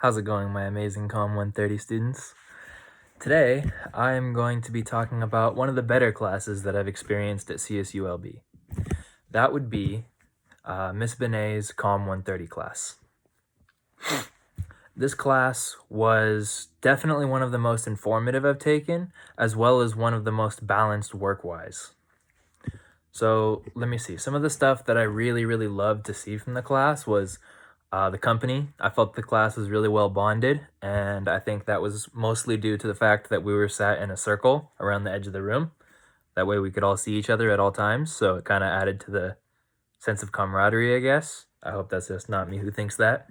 How's it going, my amazing COM 130 students? Today, I am going to be talking about one of the better classes that I've experienced at CSULB. That would be Miss Benet's COM 130 class. This class was definitely one of the most informative I've taken, as well as one of the most balanced work-wise. So let me see. Some of the stuff that I really loved to see from the class was the company. I felt the class was really well bonded, and I think that was mostly due to the fact that we were sat in a circle around the edge of the room. That way we could all see each other at all times, so it kind of added to the sense of camaraderie, I guess. I hope that's just not me who thinks that.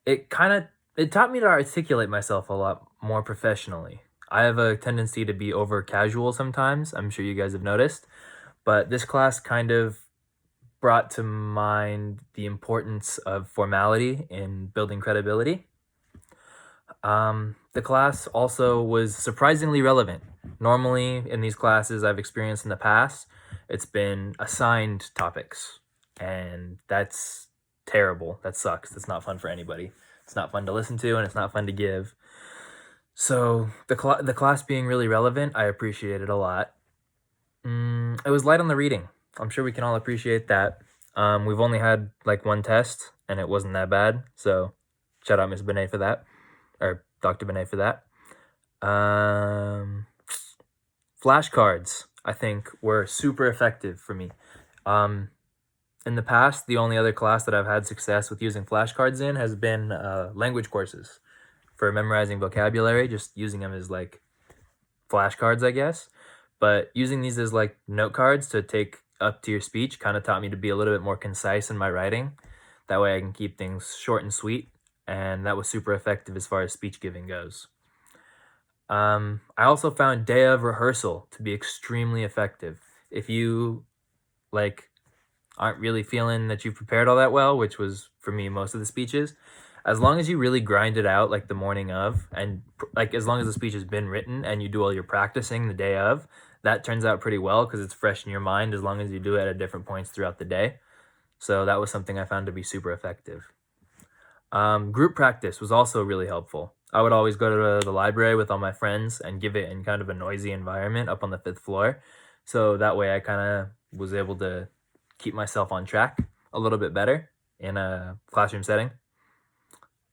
It taught me to articulate myself a lot more professionally. I have a tendency to be over casual sometimes, I'm sure you guys have noticed, but this class kind of brought to mind the importance of formality in building credibility. The class also was surprisingly relevant. Normally, in these classes I've experienced in the past, it's been assigned topics, and that's terrible. That sucks. That's not fun for anybody. It's not fun to listen to, and it's not fun to give. So the class being really relevant, I appreciate it a lot. It was light on the reading. I'm sure we can all appreciate that. We've only had like one test, and it wasn't that bad. So shout out Miss Benet for that, or Dr. Benet for that. Flashcards, I think, were super effective for me. In the past, the only other class that I've had success with using flashcards in has been language courses for memorizing vocabulary, just using them as like flashcards, I guess. But using these as like note cards to take up to your speech kind of taught me to be a little bit more concise in my writing. That way I can keep things short and sweet, and that was super effective as far as speech giving goes. I also found day of rehearsal to be extremely effective. If you like aren't really feeling that you've prepared all that well, which was for me most of the speeches, as long as you really grind it out like the morning of, and like as long as the speech has been written and you do all your practicing the day of, that turns out pretty well because it's fresh in your mind as long as you do it at different points throughout the day. So that was something I found to be super effective. Group practice was also really helpful. I would always go to the library with all my friends and give it in kind of a noisy environment up on the 5th floor. So that way I kind of was able to keep myself on track a little bit better in a classroom setting.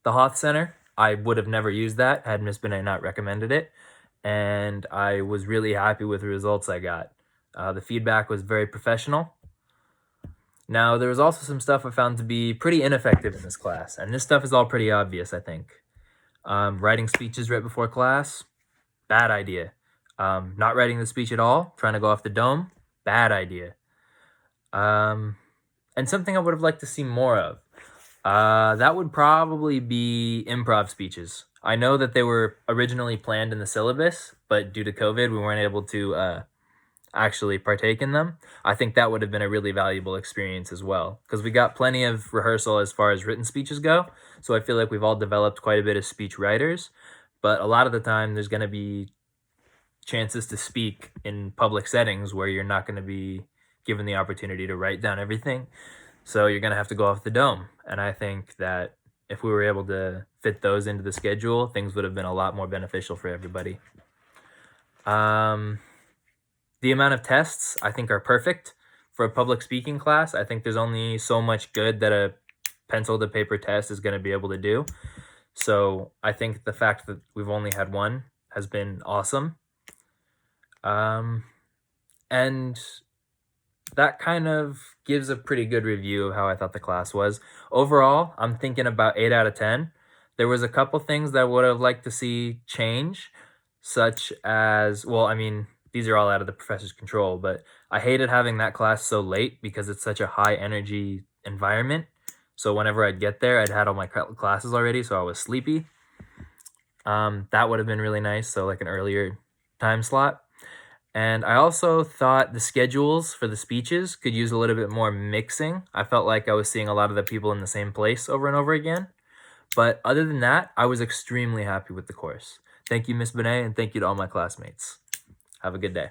The Hoth Center, I would have never used that had Miss Benet not recommended it, and I was really happy with the results I got. The feedback was very professional. Now, there was also some stuff I found to be pretty ineffective in this class, and this stuff is all pretty obvious, I think. Writing speeches right before class, bad idea. Not writing the speech at all, trying to go off the dome, bad idea. And something I would have liked to see more of. That would probably be improv speeches. I know that they were originally planned in the syllabus, but due to COVID, we weren't able to actually partake in them. I think that would have been a really valuable experience as well, because we got plenty of rehearsal as far as written speeches go. So I feel like we've all developed quite a bit of speech writers, but a lot of the time there's going to be chances to speak in public settings where you're not going to be given the opportunity to write down everything. So you're going to have to go off the dome. And I think that if we were able to fit those into the schedule, things would have been a lot more beneficial for everybody. The amount of tests I think are perfect for a public speaking class. I think there's only so much good that a pencil to paper test is going to be able to do. So I think the fact that we've only had one has been awesome. And that kind of gives a pretty good review of how I thought the class was. Overall, I'm thinking about 8 out of 10. There was a couple things that I would have liked to see change, such as, well, I mean, these are all out of the professor's control, but I hated having that class so late because it's such a high energy environment. So whenever I'd get there, I'd had all my classes already, so I was sleepy. That would have been really nice, so like an earlier time slot. And I also thought the schedules for the speeches could use a little bit more mixing. I felt like I was seeing a lot of the people in the same place over and over again. But other than that, I was extremely happy with the course. Thank you, Miss Benet, and thank you to all my classmates. Have a good day.